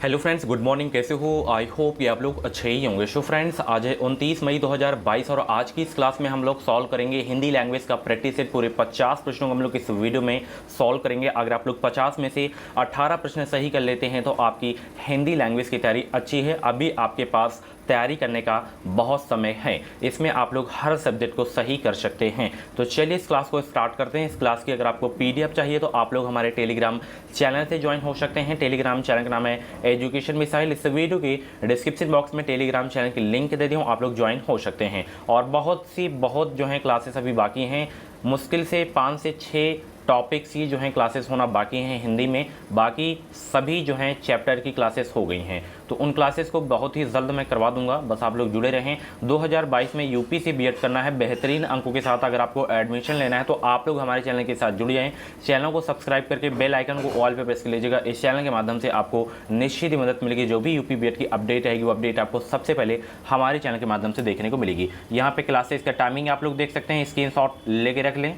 Hello friends, good morning. कैसे हो? I hope कि आप लोग अच्छे ही होंगे। सो फ्रेंड्स, आज है 29 मई 2022 और आज की इस क्लास में हम लोग सॉल्व करेंगे हिंदी लैंग्वेज का प्रैक्टिस सेट। पूरे 50 प्रश्नों को हम लोग इस वीडियो में सॉल्व करेंगे। अगर आप लोग 50 में से 18 प्रश्न सही कर लेते हैं तो आपकी हिंदी लैंग्वेज की तैयारी अच्छी है। अभी आपके पास तैयारी करने का बहुत समय है। इसमें आप लोग हर सब्जेक्ट को सही कर सकते हैं। तो चलिए इस क्लास को स्टार्ट करते हैं। इस क्लास की अगर आपको पीडीएफ चाहिए तो आप लोग हमारे टेलीग्राम चैनल से ज्वाइन हो सकते हैं। टेलीग्राम चैनल का नाम है एजुकेशन मिसाइल। इस वीडियो की डिस्क्रिप्शन बॉक्स में टेलीग्राम चैनल की लिंक दे दी हूँ, आप लोग ज्वाइन हो सकते हैं। और बहुत जो है क्लासेस अभी बाकी हैं। मुश्किल से 5 से 6 टॉपिक्स ही जो हैं क्लासेस होना बाकी हैं हिंदी में। बाकी सभी जो हैं चैप्टर की क्लासेस हो गई हैं। तो उन क्लासेस को बहुत ही जल्द मैं करवा दूंगा, बस आप लोग जुड़े रहें। 2022 में यूपी से बीएड करना है बेहतरीन अंकों के साथ। अगर आपको एडमिशन लेना है तो आप लोग हमारे चैनल के साथ जुड़ जाएं। चैनल को सब्सक्राइब करके बेल आइकन को ऑल पे प्रेस कर लीजिएगा। इस चैनल के माध्यम से आपको निश्चित ही मदद मिलेगी। जो भी यूपी बीएड की अपडेट रहेगी वो अपडेट आपको सबसे पहले हमारे चैनल के माध्यम से देखने को मिलेगी। यहाँ पे क्लासेस का टाइमिंग आप लोग देख सकते हैं, स्क्रीनशॉट लेके रख लें।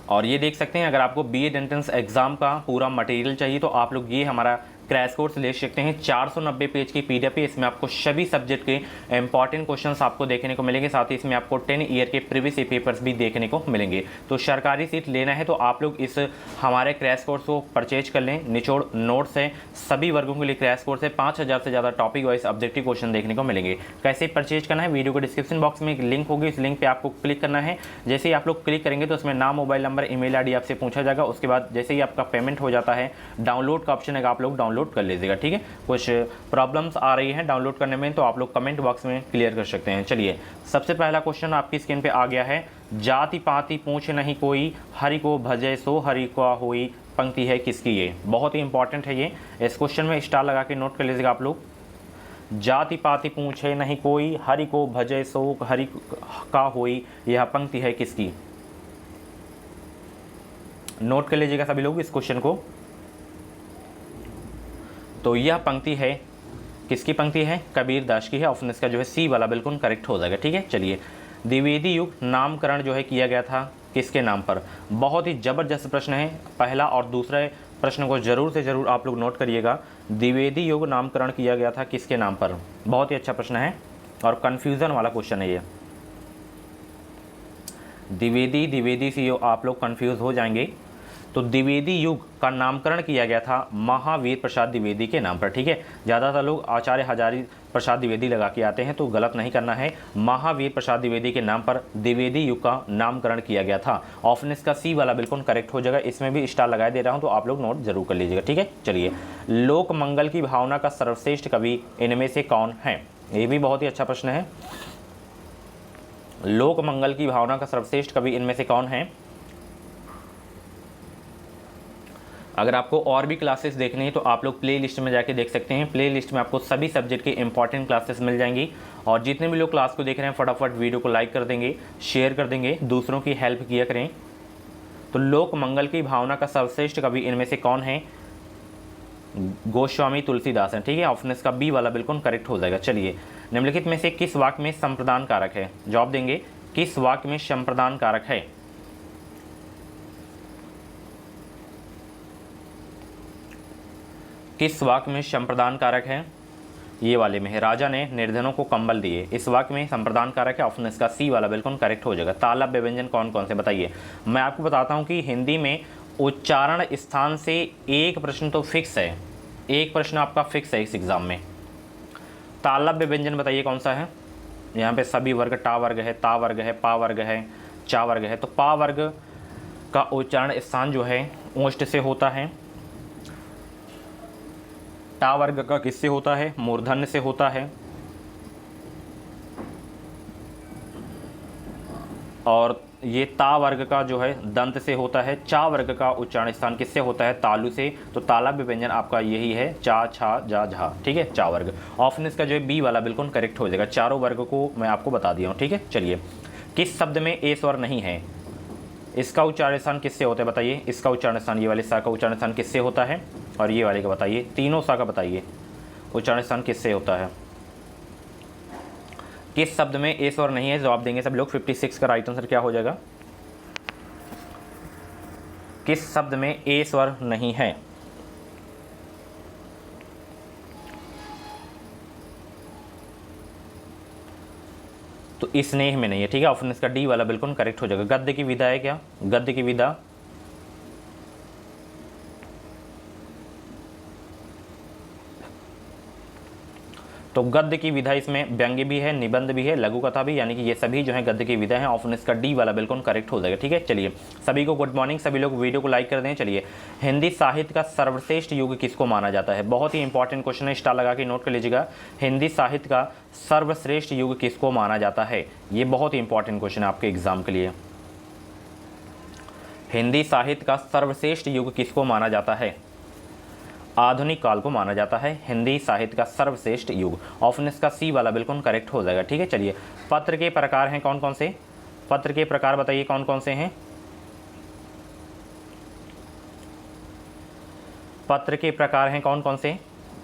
और ये देख सकते हैं, अगर आपको बीएड एंट्रेंस एग्जाम का पूरा मटेरियल चाहिए तो आप लोग ये हमारा क्रैश कोर्स ले सकते हैं। 490 पेज की पीडीएफ है। इसमें आपको सभी सब्जेक्ट के इंपॉर्टेंट क्वेश्चंस आपको देखने को मिलेंगे। साथ ही इसमें आपको 10 ईयर के प्रीवियस पेपर्स भी देखने को मिलेंगे। तो सरकारी सीट लेना है तो आप लोग इस हमारे क्रैश कोर्स को परचेज कर लें। निचोड़ नोट्स है, सभी वर्गों के लिए क्रैश कोर्स है। 5000 से ज़्यादा टॉपिक वाइज ऑब्जेक्टिव क्वेश्चन देखने को मिलेंगे। कैसे परचेज करना है, वीडियो को डिस्क्रिप्शन बॉक्स में एक लिंक होगी, इस लिंक पर आपको क्लिक करना है। जैसे ही आप लोग क्लिक करेंगे तो उसमें नाम, मोबाइल नंबर, ईमेल आईडी आपसे पूछा जाएगा। उसके बाद जैसे ही आपका पेमेंट हो जाता है, डाउनलोड का ऑप्शन है, आप लोग डाउनलोड कर लीजिएगा। ठीक है, कुछ प्रॉब्लम्स आ रही हैं डाउनलोड करने में तो आप लोग कमेंट बॉक्स में क्लियर कर सकते हैं। चलिए, सबसे पहला क्वेश्चन आपकी स्क्रीन पे आ गया है। जाति पाति पूछ नहीं कोई, हरि को भजे सो हरि का होई, पंक्ति है किसकी? ये बहुत ही इंपॉर्टेंट है। ये इस क्वेश्चन में स्टार लगा के नोट कर लीजिएगा आप लोग। जाति पाति पूछे नहीं कोई, हरि को भजे सो हरि का होई, यह पंक्ति है किसकी? नोट कर लीजिएगा सभी लोग इस क्वेश्चन को। तो यह पंक्ति है, किसकी पंक्ति है? कबीर दास की है। ऑप्शन इसका जो है सी वाला बिल्कुल करेक्ट हो जाएगा। ठीक है, चलिए, द्विवेदी युग नामकरण जो है किया गया था किसके नाम पर? बहुत ही ज़बरदस्त प्रश्न है। पहला और दूसरे प्रश्न को जरूर से ज़रूर आप लोग नोट करिएगा। द्विवेदी युग नामकरण किया गया था किसके नाम पर? बहुत ही अच्छा प्रश्न है और कन्फ्यूज़न वाला क्वेश्चन है ये। द्विवेदी से आप लोग कन्फ्यूज़ हो जाएंगे। तो द्विवेदी युग का नामकरण किया गया था महावीर प्रसाद द्विवेदी के नाम पर। ठीक है, ज़्यादातर लोग आचार्य हजारी प्रसाद द्विवेदी लगा के आते हैं, तो गलत नहीं करना है। महावीर प्रसाद द्विवेदी के नाम पर द्विवेदी युग का नामकरण किया गया था। ऑप्शन इसका सी वाला बिल्कुल करेक्ट हो जाएगा। इसमें भी स्टार लगा दे रहा हूँ तो आप लोग नोट जरूर कर लीजिएगा। ठीक है, चलिए, लोक मंगल की भावना का सर्वश्रेष्ठ कवि इनमें से कौन है? ये भी बहुत ही अच्छा प्रश्न है। लोक मंगल की भावना का सर्वश्रेष्ठ कवि इनमें से कौन है? अगर आपको और भी क्लासेस देखनी है तो आप लोग प्ले लिस्ट में जाके देख सकते हैं। प्ले लिस्ट में आपको सभी सब्जेक्ट के इंपॉर्टेंट क्लासेस मिल जाएंगी। और जितने भी लोग क्लास को देख रहे हैं फटाफट वीडियो को लाइक कर देंगे, शेयर कर देंगे, दूसरों की हेल्प किया करें। तो लोक मंगल की भावना का सर्वश्रेष्ठ कवि इनमें से कौन है? गोस्वामी तुलसीदास है। ठीक है, ऑप्शन इसका बी वाला बिल्कुल करेक्ट हो जाएगा। चलिए, निम्नलिखित में से किस वाक्य में संप्रदान कारक है? जवाब देंगे, किस वाक्य में संप्रदान कारक है? किस वाक्य में संप्रदान कारक है? ये वाले में है, राजा ने निर्धनों को कंबल दिए। इस वाक्य में संप्रदान कारक है। ऑप्शन इसका सी वाला बिल्कुल करेक्ट हो जाएगा। तालव्य व्यंजन कौन कौन से बताइए? मैं आपको बताता हूँ कि हिंदी में उच्चारण स्थान से एक प्रश्न तो फिक्स है, एक प्रश्न आपका फिक्स है इस एग्जाम में। तालव्य व्यंजन बताइए कौन सा है? यहाँ पे सभी वर्ग, टा वर्ग है, ता वर्ग है, पा वर्ग है, चा वर्ग है। तो पा वर्ग का उच्चारण स्थान जो है ओष्ठ से होता है। टा वर्ग का किससे होता है? मूर्धन्य से होता है। और ये ता वर्ग का जो है दंत से होता है। चा वर्ग का उच्चारण स्थान किससे होता है? तालु से। तो तालव्य व्यंजन आपका यही है, चा, छा, जा, झा। ठीक है, चा वर्ग। ऑप्शन इसका जो है बी वाला बिल्कुल करेक्ट हो जाएगा। चारों वर्ग को मैं आपको बता दिया हूँ। ठीक है, चलिए, किस शब्द में ए स्वर नहीं है? इसका उच्चारण स्थान किससे होता है बताइए? इसका उच्चारण स्थान, ये वाले सा का उच्चारण स्थान किससे होता है? और ये वाले का बताइए, तीनों सा का बताइए उच्चारण स्थान किससे होता है? किस शब्द में ए स्वर नहीं है? जवाब देंगे सब लोग। 56 का राइट आंसर क्या हो जाएगा? किस शब्द में ए स्वर नहीं है? तो स्नेह में नहीं है, ठीक है। ऑप्शन इसका डी वाला बिल्कुल करेक्ट हो जाएगा। गद्य की विधा है क्या? गद्य की विधा, तो गद्य की विधा इसमें व्यंग्य भी है, निबंध भी है, लघु कथा भी, यानी कि ये सभी जो है गद्य की विधा है। ऑप्शन इसका डी वाला बिल्कुल करेक्ट हो जाएगा, ठीक है। चलिए, सभी को गुड मॉर्निंग, सभी लोग वीडियो को लाइक कर दें। चलिए, हिंदी साहित्य का सर्वश्रेष्ठ युग किसको माना जाता है? बहुत ही इंपॉर्टेंट क्वेश्चन है, स्टार लगा के नोट कर लीजिएगा। हिंदी साहित्य का सर्वश्रेष्ठ युग किसको माना जाता है? ये बहुत ही इंपॉर्टेंट क्वेश्चन है आपके एग्जाम के लिए। हिंदी साहित्य का सर्वश्रेष्ठ युग किसको माना जाता है? आधुनिक काल को माना जाता है हिंदी साहित्य का सर्वश्रेष्ठ युग। ऑप्शन इसका सी वाला बिल्कुल करेक्ट हो जाएगा, ठीक है। चलिए, पत्र के प्रकार हैं कौन कौन से? पत्र के प्रकार बताइए कौन कौन से हैं? पत्र के प्रकार हैं कौन कौन से?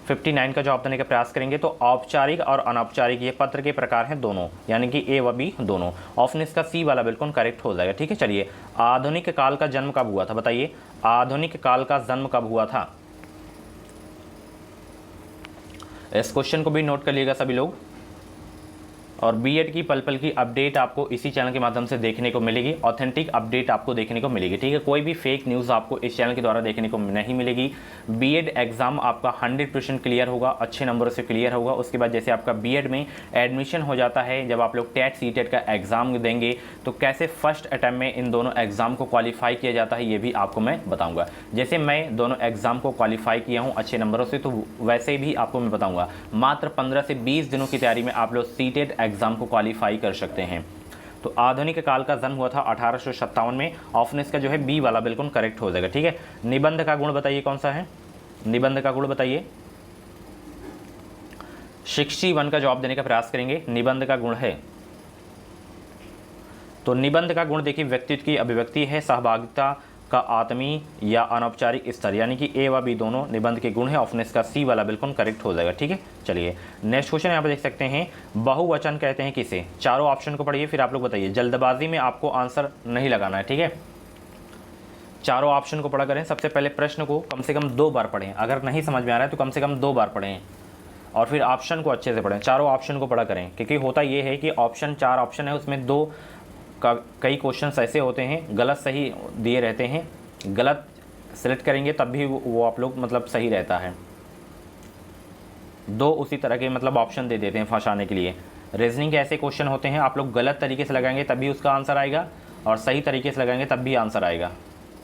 59 का जवाब देने का प्रयास करेंगे तो औपचारिक और अनौपचारिक ये पत्र के प्रकार हैं दोनों, यानी कि ए व बी दोनों। ऑप्शन इसका सी वाला बिल्कुल करेक्ट हो जाएगा, ठीक है। चलिए, आधुनिक काल का जन्म कब हुआ था? बताइए, आधुनिक काल का जन्म कब हुआ था? इस क्वेश्चन को भी नोट कर लीजिएगा सभी लोग। और बीएड की पल पल की अपडेट आपको इसी चैनल के माध्यम से देखने को मिलेगी। ऑथेंटिक अपडेट आपको देखने को मिलेगी, ठीक है। कोई भी फेक न्यूज़ आपको इस चैनल के द्वारा देखने को नहीं मिलेगी। बीएड एग्जाम आपका 100% क्लियर होगा, अच्छे नंबरों से क्लियर होगा। उसके बाद जैसे आपका बीएड में एडमिशन हो जाता है, जब आप लोग टेट सीटेट का एग्ज़ाम देंगे तो कैसे फर्स्ट अटैम्प्ट में इन दोनों एग्ज़ाम को क्वालिफाई किया जाता है, ये भी आपको मैं बताऊँगा। जैसे मैं दोनों एग्ज़ाम को क्वालिफाई किया हूँ अच्छे नंबरों से, तो वैसे भी आपको मैं बताऊँगा। मात्र 15 से 20 दिनों की तैयारी में आप लोग सीटेट एग्जाम को क्वालिफाई कर सकते हैं। तो आधुनिक काल का जन्म हुआ था 1857 में। ऑप्शन इसका जो है बी वाला बिल्कुल करेक्ट हो जाएगा, ठीक है। निबंध का गुण बताइए कौन सा है? निबंध का गुण बताइए। 61 का जवाब देने का प्रयास करेंगे। निबंध का गुण है, तो निबंध का गुण देखिए व्यक्तित्व की अभिव्यक्ति है, सहभागिता का आत्मीय या अनौपचारिक स्तर, यानी कि ए व बी दोनों निबंध के गुण है। ऑप्शन इसका सी वाला बिल्कुल करेक्ट हो जाएगा, ठीक है। चलिए, नेक्स्ट क्वेश्चन यहाँ पर देख सकते हैं, बहुवचन कहते हैं किसे? चारों ऑप्शन को पढ़िए फिर आप लोग बताइए। जल्दबाजी में आपको आंसर नहीं लगाना है, ठीक है। चारों ऑप्शन को पढ़ा करें। सबसे पहले प्रश्न को कम से कम 2 बार पढ़ें, अगर नहीं समझ में आ रहा है तो कम से कम 2 बार पढ़ें, और फिर ऑप्शन को अच्छे से पढ़ें। चारों ऑप्शन को पढ़ा करें, क्योंकि होता ये है कि ऑप्शन 4 ऑप्शन है, उसमें 2 का कई क्वेश्चंस ऐसे होते हैं गलत सही दिए रहते हैं। गलत सेलेक्ट करेंगे तब भी वो आप लोग मतलब सही रहता है। 2 उसी तरह के मतलब ऑप्शन दे देते हैं फंसाने के लिए। रीजनिंग के ऐसे क्वेश्चन होते हैं, आप लोग गलत तरीके से लगाएंगे तब भी उसका आंसर आएगा, और सही तरीके से लगाएंगे तब भी आंसर आएगा।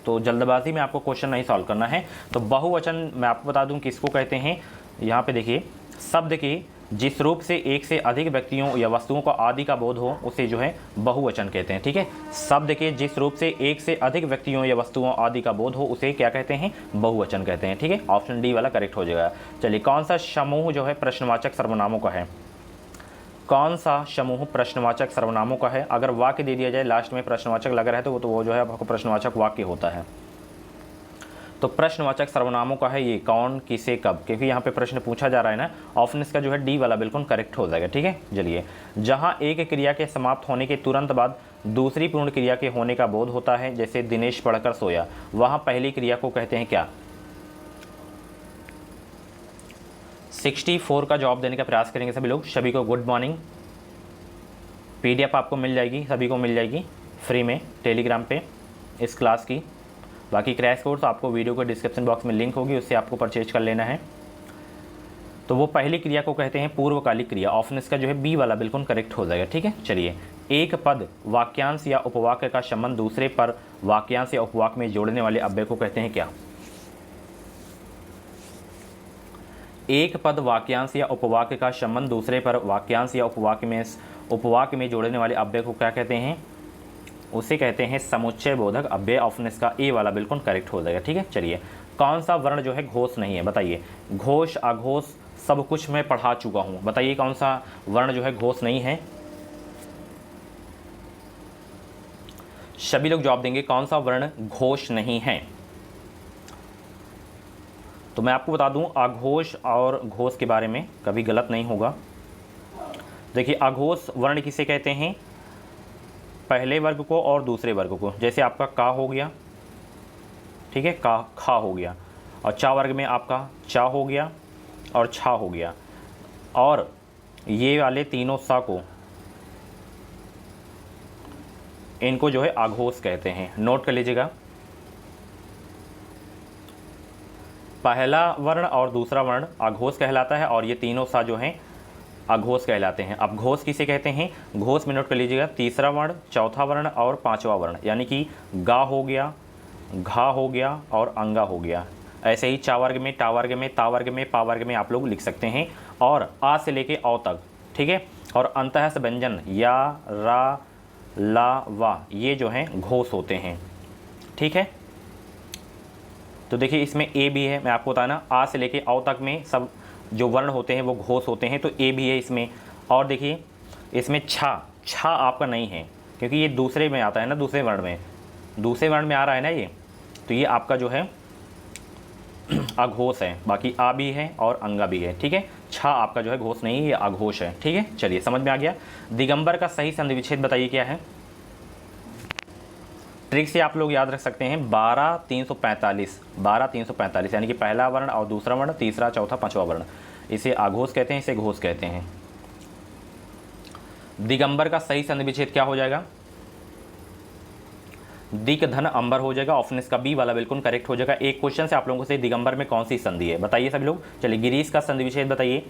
तो जल्दबाजी में आपको क्वेश्चन नहीं सॉल्व करना है। तो बहुवचन मैं आपको बता दूं किसको कहते हैं। यहाँ पे देखिए, शब्द के जिस रूप से एक से अधिक व्यक्तियों या वस्तुओं को आदि का बोध हो उसे जो है बहुवचन कहते हैं, ठीक है। शब्द के जिस रूप से एक से अधिक व्यक्तियों या वस्तुओं आदि का बोध हो उसे क्या कहते हैं? बहुवचन कहते हैं, ठीक है। ऑप्शन डी वाला करेक्ट हो जाएगा। चलिए, कौन सा समूह जो है प्रश्नवाचक सर्वनामों का है? कौन सा समूह प्रश्नवाचक सर्वनामों का है? अगर वाक्य दे दिया जाए लास्ट में प्रश्नवाचक लगा रहे तो वो जो है आपको प्रश्नवाचक वाक्य होता है। तो प्रश्नवाचक सर्वनामों का है ये कौन, किसे, कब, क्योंकि यहाँ पे प्रश्न पूछा जा रहा है ना। ऑप्शन इसका जो है डी वाला बिल्कुल करेक्ट हो जाएगा, ठीक है। चलिए, जहाँ एक क्रिया के समाप्त होने के तुरंत बाद दूसरी पूर्ण क्रिया के होने का बोध होता है, जैसे दिनेश पढ़कर सोया, वहाँ पहली क्रिया को कहते हैं क्या? 64 का जवाब देने का प्रयास करेंगे सभी लोग। सभी को गुड मॉर्निंग। PDF आपको मिल जाएगी, सभी को मिल जाएगी फ्री में टेलीग्राम पे इस क्लास की। बाकी क्रैश कोर्स आपको वीडियो के डिस्क्रिप्शन बॉक्स में लिंक होगी, उससे आपको परचेज कर लेना है। तो वो पहली क्रिया को कहते हैं पूर्वकालिक क्रिया। ऑप्शन इसका जो है बी वाला बिल्कुल करेक्ट हो जाएगा, ठीक है। चलिए, एक पद वाक्यांश या उपवाक्य का संबंध दूसरे पर वाक्यांश या उपवाक्य में जोड़ने वाले अव्यय को कहते हैं क्या? एक पद वाक्यांश या उपवाक्य का संबंध दूसरे पर वाक्यांश या उपवाक्य में जोड़ने वाले अव्यय को क्या कहते हैं? उसे कहते हैं समुच्चय बोधक अव्यय। ऑप्शन इसका ए वाला बिल्कुल करेक्ट हो जाएगा, ठीक है। चलिए, कौन सा वर्ण जो है घोष नहीं है? बताइए। घोष, अघोष सब कुछ मैं पढ़ा चुका हूँ, बताइए कौन सा वर्ण जो है घोष नहीं है? सभी लोग जवाब देंगे कौन सा वर्ण घोष नहीं है। तो मैं आपको बता दूं अघोष और घोष के बारे में, कभी गलत नहीं होगा। देखिए, अघोष वर्ण किसे कहते हैं? पहले वर्ग को और दूसरे वर्ग को। जैसे आपका का हो गया, ठीक है, का खा हो गया, और चा वर्ग में आपका चा हो गया और छा हो गया, और ये वाले तीनों सा को इनको जो है आघोष कहते हैं। नोट कर लीजिएगा, पहला वर्ण और दूसरा वर्ण आघोष कहलाता है और ये तीनों सा जो हैं अघोष कहलाते हैं। अब घोष किसे कहते हैं? घोष में नोट कर लीजिएगा, तीसरा वर्ण, चौथा वर्ण और पांचवा वर्ण, यानी कि गा हो गया, घा हो गया और अंगा हो गया। ऐसे ही चा वर्ग में, टा वर्ग में, ता वर्ग में, पा वर्ग में आप लोग लिख सकते हैं, और आ से लेके औ तक, ठीक है। और अंतः से व्यंजन या, रा, ला, वा, ये जो हैं घोष होते हैं, ठीक है। तो देखिए इसमें ए भी है, मैं आपको बताया ना, आ से लेके औ तक में सब जो वर्ण होते हैं वो घोष होते हैं, तो ए भी है इसमें। और देखिए इसमें छा आपका नहीं है, क्योंकि ये दूसरे में आता है ना, दूसरे वर्ण में आ रहा है ना ये, तो ये आपका जो है अघोष है। बाकी आ भी है और अंगा भी है, ठीक है। छा आपका जो है घोष नहीं है, ये अघोष है, ठीक है। चलिए समझ में आ गया। दिगंबर का सही संधि विच्छेद बताइए क्या है। ट्रिक से आप लोग याद रख सकते हैं 12 345 यानी कि पहला वर्ण और दूसरा वर्ण, तीसरा चौथा पांचवा वर्ण, इसे आघोष कहते हैं, इसे घोष कहते हैं। दिगंबर का सही संधि विच्छेद क्या हो जाएगा? दिक धन अंबर हो जाएगा। ऑप्शन इसका बी वाला बिल्कुल करेक्ट हो जाएगा। एक क्वेश्चन से आप लोगों से दिगंबर में कौन सी संधि है बताइए सभी लोग। चलिए गिरीश का संधि विच्छेद बताइए।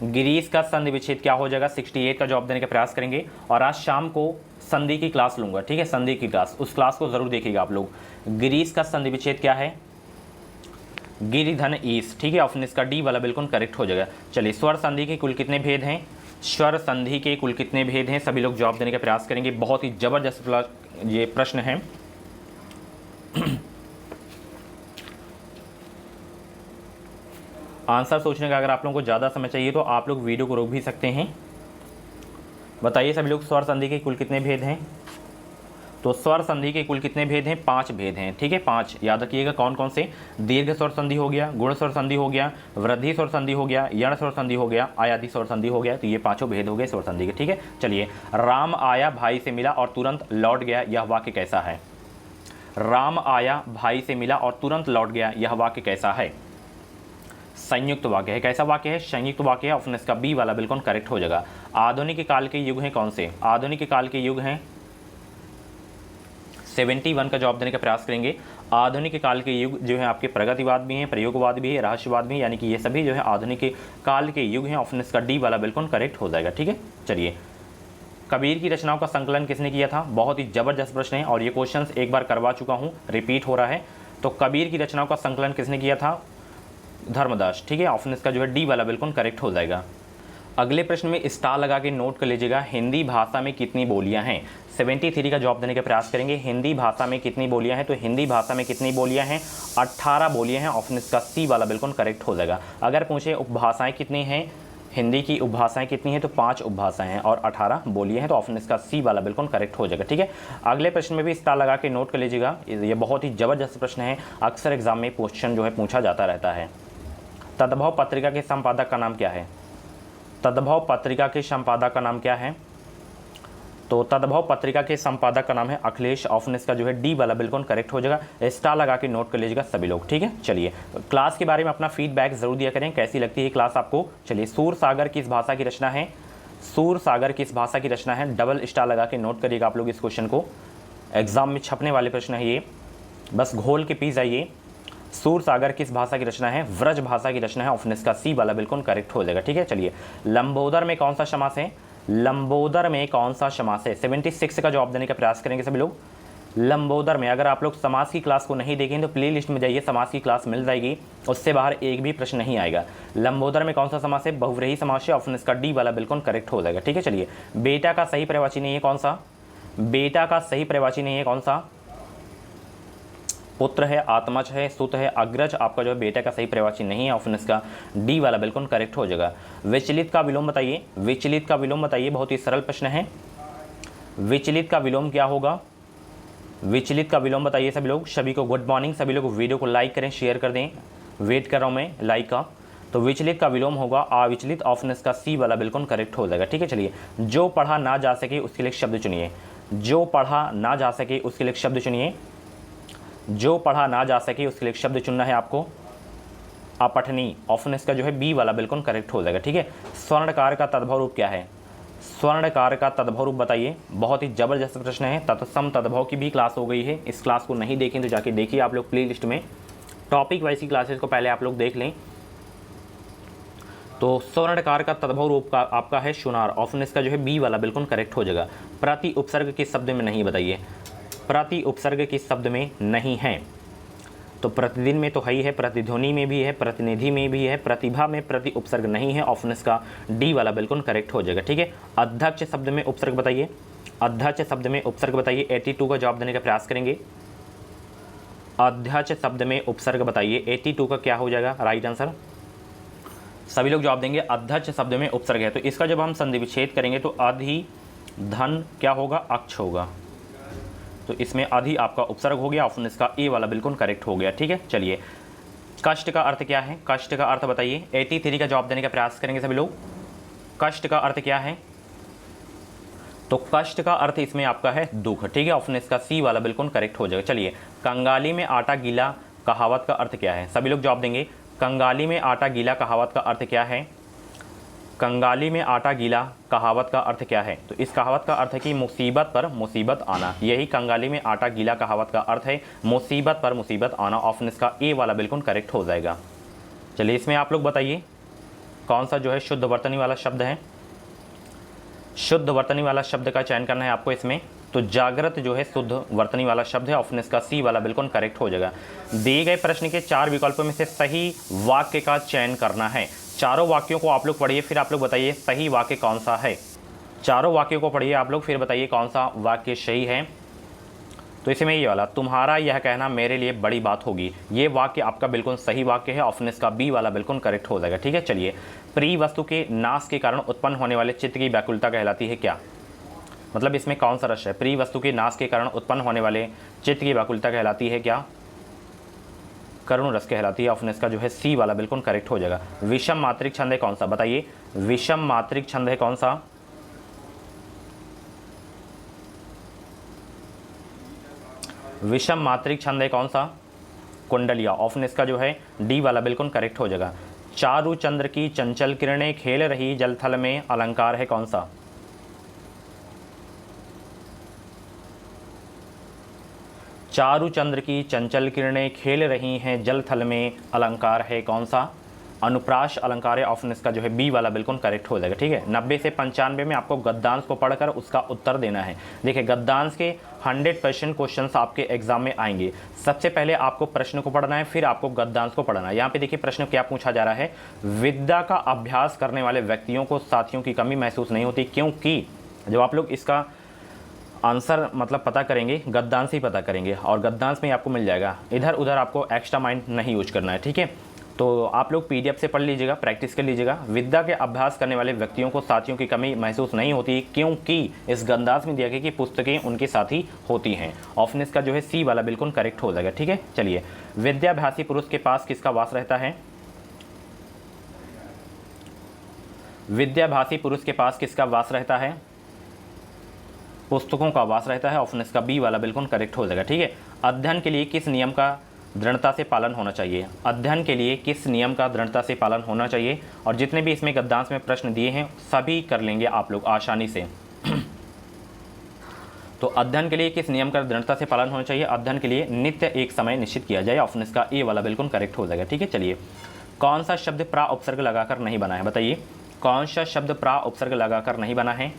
गिरीश का संधि विच्छेद क्या हो जाएगा? 68 का जवाब देने का प्रयास करेंगे। और आज शाम को संधि की क्लास लूंगा, ठीक है, संधि की क्लास, उस क्लास को जरूर देखिएगा आप लोग। गिरीश का संधि विच्छेद क्या है? गिरि धन ईश, ठीक है। ऑप्शन इसका डी वाला बिल्कुल करेक्ट हो जाएगा। चलिए स्वर संधि के कुल कितने भेद हैं? स्वर संधि के कुल कितने भेद हैं? सभी लोग जवाब देने का प्रयास करेंगे। बहुत ही जबरदस्त ये प्रश्न है। आंसर सोचने का अगर आप लोगों को ज़्यादा समय चाहिए तो आप लोग वीडियो को रोक भी सकते हैं। बताइए सभी लोग स्वर संधि के कुल कितने भेद हैं? तो स्वर संधि के कुल कितने भेद हैं? 5 भेद हैं, ठीक है, 5। याद रखिएगा कौन कौन से? दीर्घ स्वर संधि हो गया, गुण स्वर संधि हो गया, वृद्धि स्वर संधि हो गया, यण स्वर संधि हो गया, आयाति स्वर संधि हो गया। तो ये 5 भेद हो गए स्वर संधि के, ठीक है। चलिए राम आया भाई से मिला और तुरंत लौट गया, यह वाक्य कैसा है? राम आया भाई से मिला और तुरंत लौट गया, यह वाक्य कैसा है? संयुक्त वाक्य है। कैसा वाक्य है? संयुक्त वाक्य है। ऑप्शन इसका बी वाला बिल्कुल करेक्ट हो जाएगा। आधुनिक काल के युग हैं कौन से? आधुनिक काल के युग हैं 71 का जवाब देने का प्रयास करेंगे। आधुनिक काल के युग जो है आपके प्रगतिवाद भी हैं, प्रयोगवाद भी है, रहस्यवाद भी है, यानी कि ये सभी जो है आधुनिक काल के युग हैं। ऑप्शन इसका डी वाला बिल्कुल करेक्ट हो जाएगा, ठीक है। चलिए कबीर की रचनाओं का संकलन किसने किया था? बहुत ही जबरदस्त प्रश्न है और ये क्वेश्चन एक बार करवा चुका हूँ, रिपीट हो रहा है। तो कबीर की रचनाओं का संकलन किसने किया था? धर्मदास, ठीक है। ऑप्शन इसका जो है डी वाला बिल्कुल करेक्ट हो जाएगा। अगले प्रश्न में स्टार लगा के नोट कर लीजिएगा। हिंदी भाषा में कितनी बोलियां हैं? 73 का जवाब देने का प्रयास करेंगे। हिंदी भाषा में कितनी बोलियां हैं? तो हिंदी भाषा में कितनी बोलियां हैं? 18 बोलियां हैं। ऑप्शन इसका सी वाला बिल्कुल करेक्ट हो जाएगा। अगर पूछे उपभाषाएं कितनी हैं, हिंदी की उपभाषाएं कितनी हैं, तो 5 उपभाषाएं हैं और 18 बोलियां हैं। तो ऑप्शन इसका सी वाला बिल्कुल करेक्ट हो जाएगा, ठीक है। अगले प्रश्न में भी स्टार लगा के नोट कर लीजिएगा। ये बहुत ही जबरदस्त प्रश्न है, अक्सर एग्जाम में क्वेश्चन जो है पूछा जाता रहता है। तद्भव पत्रिका के संपादक का नाम क्या है? तद्भव पत्रिका के संपादक का नाम क्या है? तो तद्भव पत्रिका के संपादक का नाम है अखिलेश। ऑप्शन इसका जो है डी वाला बिल्कुल करेक्ट हो जाएगा। स्टार लगा के नोट कर लीजिएगा सभी लोग, ठीक है। चलिए क्लास के बारे में अपना फीडबैक जरूर दिया करें, कैसी लगती है क्लास आपको। चलिए सूर सागर किस भाषा की रचना है? सूर सागर किस भाषा की रचना है? डबल स्टार लगा के नोट करिएगा आप लोग इस क्वेश्चन को। एग्जाम में छपने वाले प्रश्न है ये, बस घोल के पी जाइए। सूर सागर किस भाषा की रचना है? व्रज भाषा की रचना है। ऑप्शन इसका सी वाला बिल्कुल करेक्ट हो जाएगा, ठीक है। चलिए लंबोदर में कौन सा समास है? लंबोदर में कौन सा समास है? 76 का जवाब देने का प्रयास करेंगे सभी लोग। लंबोदर में अगर आप लोग समास की क्लास को नहीं देखें तो प्ले लिस्ट में जाइए, समास की क्लास मिल जाएगी, उससे बाहर एक भी प्रश्न नहीं आएगा। लंबोदर में कौन सा समास है? बहुव्रीहि समास है। ऑप्शन इसका डी वाला बिल्कुल करेक्ट हो जाएगा, ठीक है। चलिए बेटा का सही पर्यायवाची नहीं है कौन सा? बेटा का सही पर्यायवाची नहीं है कौन सा? पुत्र है, आत्मज है, सुत है, अग्रज आपका जो है बेटा का सही पर्यायवाची नहीं है। ऑप्शन इसका डी वाला बिल्कुल करेक्ट हो जाएगा। विचलित का विलोम बताइए। विचलित का विलोम बताइए, बहुत ही सरल प्रश्न है। विचलित का विलोम क्या होगा? विचलित का विलोम बताइए सभी लोग। सभी को गुड मॉर्निंग। सभी लोग वीडियो को लाइक करें, शेयर कर दें, वेट कर रहा हूँ मैं लाइक का। तो विचलित का विलोम होगा अविचलित। ऑप्शन इसका सी वाला बिल्कुल करेक्ट हो जाएगा, ठीक है। चलिए जो पढ़ा ना जा सके उसके लिए शब्द चुनिए। जो पढ़ा ना जा सके उसके लिए शब्द चुनिए। जो पढ़ा ना जा सके उसके लिए एक शब्द चुनना है आपको, अपठनी। ऑप्शन इसका जो है बी वाला बिल्कुल करेक्ट हो जाएगा। ठीक है, स्वर्णकार का तद्भव रूप क्या है? स्वर्णकार का तद्भव रूप बताइए। बहुत ही जबरदस्त प्रश्न है। तत्सम तद्भव की भी क्लास हो गई है, इस क्लास को नहीं देखें तो जाके देखिए आप लोग प्ले लिस्ट में, टॉपिक वाइज की क्लासेस को पहले आप लोग देख लें। तो स्वर्णकार का तद्भव रूप का आपका है शुनार। ऑप्शन इसका जो है बी वाला बिल्कुल करेक्ट हो जाएगा। प्रति उपसर्ग किस शब्द में नहीं बताइए? प्रति उपसर्ग किस शब्द में नहीं है? तो प्रतिदिन में तो है ही है, प्रतिध्वनि में भी है, प्रतिनिधि में भी है, प्रतिभा में प्रति उपसर्ग नहीं है। ऑप्शन इसका डी वाला बिल्कुल करेक्ट हो जाएगा। ठीक है, अध्यक्ष शब्द में उपसर्ग बताइए। अध्यक्ष शब्द में उपसर्ग बताइए। 82 का जवाब देने का प्रयास करेंगे। अध्यक्ष शब्द में उपसर्ग बताइए। 82 का क्या हो जाएगा राइट आंसर? सभी लोग जवाब देंगे अध्यक्ष शब्द में उपसर्ग है। तो इसका जब हम संधि विच्छेद करेंगे तो अधि धन क्या होगा? अक्ष होगा। तो इसमें अधि आपका उपसर्ग हो गया। ऑप्शन इसका ए वाला बिल्कुल करेक्ट हो गया। ठीक है, चलिए कष्ट का अर्थ क्या है? कष्ट का अर्थ बताइए। 83 का जवाब देने का प्रयास करेंगे सभी लोग। कष्ट का अर्थ क्या है? तो कष्ट का अर्थ इसमें आपका है दुख। ठीक है, ऑप्शन इसका सी वाला बिल्कुल करेक्ट हो जाएगा। चलिए कंगाली में आटा गीला कहावत का अर्थ क्या है? सभी लोग जवाब देंगे। कंगाली में आटा गीला कहावत का अर्थ क्या है? कंगाली में आटा गीला कहावत का अर्थ क्या है? तो इस कहावत का अर्थ है कि मुसीबत पर मुसीबत आना। यही कंगाली में आटा गीला कहावत का अर्थ है, मुसीबत पर मुसीबत आना। ऑप्शन इसका ए वाला बिल्कुल करेक्ट हो जाएगा। चलिए इसमें आप लोग बताइए कौन सा जो है शुद्ध वर्तनी वाला शब्द है? शुद्ध वर्तनी वाला शब्द का चयन करना है आपको इसमें। तो जागृत जो है शुद्ध वर्तनी वाला शब्द है। ऑप्शन इसका सी वाला बिल्कुल करेक्ट हो जाएगा। दिए गए प्रश्न के 4 विकल्पों में से सही वाक्य का चयन करना है। चारों वाक्यों को आप लोग पढ़िए, फिर आप लोग बताइए सही वाक्य कौन सा है। चारों वाक्यों को पढ़िए आप लोग, फिर बताइए कौन सा वाक्य सही है। तो इसमें ये वाला, तुम्हारा यह कहना मेरे लिए बड़ी बात होगी, ये वाक्य आपका बिल्कुल सही वाक्य है। ऑप्शन इसका बी वाला बिल्कुल करेक्ट हो जाएगा। ठीक है, चलिए प्रिय वस्तु के नाश के कारण उत्पन्न होने वाले चित्त की व्याकुलता कहलाती है क्या? मतलब इसमें कौन सा रस है? प्रिय वस्तु के नाश के कारण उत्पन्न होने वाले चित्त की व्याकुलता कहलाती है क्या? करुण रस कहलाती है। ऑप्शन इसका जो है सी वाला बिल्कुल करेक्ट हो जाएगा। विषम मात्रिक छंद है कौन सा? बताइए विषम मात्रिक छंद है कौन सा? विषम मात्रिक छंद है कौन सा? कुंडलिया। ऑप्शन इसका जो है डी वाला बिल्कुल करेक्ट हो जाएगा। चारु चंद्र की चंचल किरणें खेल रही जलथल में अलंकार है कौन सा? चारु चंद्र की चंचल किरणें खेल रही हैं जलथल में अलंकार है कौन सा? अनुप्रास अलंकार है। ऑप्शन इसका जो है बी वाला बिल्कुल करेक्ट हो जाएगा। ठीक है, 90 से 95 में आपको गद्यांश को पढ़कर उसका उत्तर देना है। देखिए गद्यांश के 100% क्वेश्चंस आपके एग्जाम में आएंगे। सबसे पहले आपको प्रश्न को पढ़ना है, फिर आपको गद्यांश को पढ़ना है। यहाँ पे देखिए प्रश्न क्या पूछा जा रहा है। विद्या का अभ्यास करने वाले व्यक्तियों को साथियों की कमी महसूस नहीं होती, क्योंकि जब आप लोग इसका आंसर मतलब पता करेंगे, गद्यांश ही पता करेंगे और गद्यांश में आपको मिल जाएगा। इधर उधर आपको एक्स्ट्रा माइंड नहीं यूज करना है। ठीक है, तो आप लोग पीडीएफ से पढ़ लीजिएगा, प्रैक्टिस कर लीजिएगा। विद्या के अभ्यास करने वाले व्यक्तियों को साथियों की कमी महसूस नहीं होती, क्योंकि इस गद्यांश में दिया गया कि पुस्तकें उनके साथी होती हैं। ऑप्शन इसका जो है सी वाला बिल्कुल करेक्ट हो जाएगा। ठीक है, चलिए विद्याभ्यासी पुरुष के पास किसका वास रहता है? विद्याभ्यासी पुरुष के पास किसका वास रहता है? पुस्तकों का वास रहता है। ऑप्शन इसका बी वाला बिल्कुल करेक्ट हो जाएगा। ठीक है, अध्ययन के लिए किस नियम का दृढ़ता से पालन होना चाहिए? अध्ययन के लिए किस नियम का दृढ़ता से पालन होना चाहिए? और जितने भी इसमें गद्यांश में प्रश्न दिए हैं सभी कर लेंगे आप लोग आसानी से। तो अध्ययन के लिए किस नियम का दृढ़ता से पालन होना चाहिए? अध्ययन के लिए नित्य एक समय निश्चित किया जाए। ऑप्शन इसका ए वाला बिल्कुल करेक्ट हो जाएगा। ठीक है, चलिए कौन सा शब्द प्रा उपसर्ग लगाकर नहीं बना है? बताइए कौन सा शब्द प्रा उपसर्ग लगाकर नहीं बना है?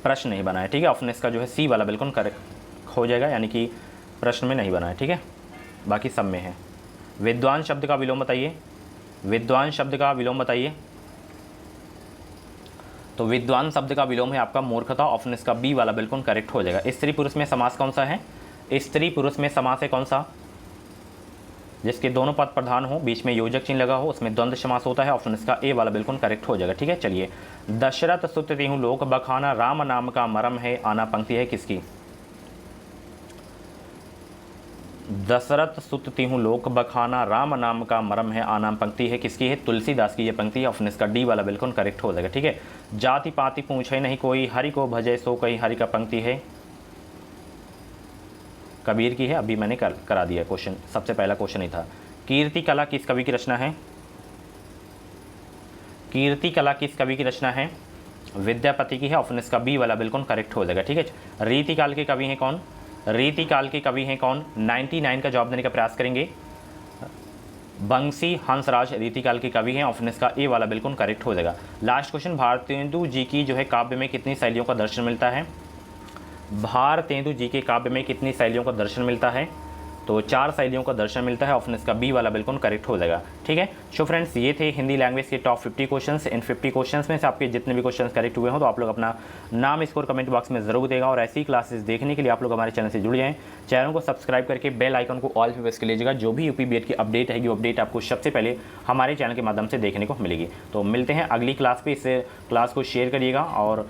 प्रश्न नहीं बना है। ठीक है, ऑप्शन इसका जो है सी वाला बिल्कुल करेक्ट हो जाएगा, यानी कि प्रश्न में नहीं बना है। ठीक है, बाकी सब में है। विद्वान शब्द का विलोम बताइए। विद्वान शब्द का विलोम बताइए। तो विद्वान शब्द का विलोम है आपका मूर्खता। ऑप्शन इसका बी वाला बिल्कुल करेक्ट हो जाएगा। स्त्री पुरुष में समास कौन सा है? स्त्री पुरुष में समास है कौन सा? जिसके दोनों पद प्रधान हो, बीच में योजक चिन्ह लगा हो, उसमें द्वंद्व समास होता है। ऑप्शन इसका ए वाला बिल्कुल करेक्ट हो जाएगा। ठीक है, चलिए दशरथ सुत तिहु लोक बखाना राम नाम का मरम है, आना पंक्ति है किसकी? दशरथ सुत तिहु लोक बखाना राम नाम का मरम है, आना पंक्ति है किसकी है? तुलसीदास की ये पंक्ति है। ऑप्शन इसका डी वाला बिल्कुल करेक्ट हो जाएगा। ठीक है, जाति पाति पूछे नहीं कोई, हरि को भजे सो कही, हरि का पंक्ति है कबीर की है, अभी मैंने करा दिया क्वेश्चन, सबसे पहला क्वेश्चन ही था। कीर्ति कला किस कवि की रचना है? कीर्ति कला किस कवि की रचना है? विद्यापति की है, ऑप्शन इसका बी वाला बिल्कुल करेक्ट हो जाएगा। ठीक है, रीतिकाल के कवि हैं कौन? रीतिकाल के कवि हैं कौन? 99 का जवाब देने का प्रयास करेंगे। बंसी हंसराज रीतिकाल के कवि हैं, ऑप्शन इसका ए वाला बिल्कुल करेक्ट हो जाएगा। लास्ट क्वेश्चन, भारतेंदु जी की जो है काव्य में कितनी शैलियों का दर्शन मिलता है? भारतेंदु जी के काव्य में कितनी शैलियों का दर्शन मिलता है? तो 4 शैलियों का दर्शन मिलता है, ऑप्शन इसका बी वाला बिल्कुल करेक्ट हो जाएगा। ठीक है, सो फ्रेंड्स ये थे हिंदी लैंग्वेज के टॉप 50 क्वेश्चंस। इन 50 क्वेश्चंस में से आपके जितने भी क्वेश्चंस करेक्ट हुए हो तो आप लोग अपना नाम स्कोर कमेंट बॉक्स में जरूर देगा। और ऐसी क्लासेस देखने के लिए आप लोग हमारे चैनल से जुड़ जाएं, चैनल को सब्सक्राइब करके बेल आइकन को ऑल पे प्रेस कर लीजिएगा। जो भी यूपी बीएड की अपडेट है, वो अपडेट आपको सबसे पहले हमारे चैनल के माध्यम से देखने को मिलेगी। तो मिलते हैं अगली क्लास पे। इस क्लास को शेयर करिएगा और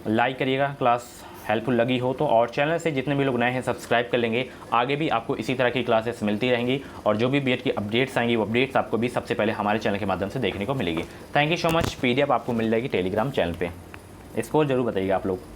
लाइक करिएगा, क्लास हेल्पफुल लगी हो तो। और चैनल से जितने भी लोग नए हैं सब्सक्राइब कर लेंगे, आगे भी आपको इसी तरह की क्लासेस मिलती रहेंगी। और जो भी बीएड की अपडेट्स आएंगी वो अपडेट्स आपको भी सबसे पहले हमारे चैनल के माध्यम से देखने को मिलेगी। Thank you so much. PDF आपको मिल जाएगी टेलीग्राम चैनल पे। स्कोर जरूर बताइएगा आप लोग।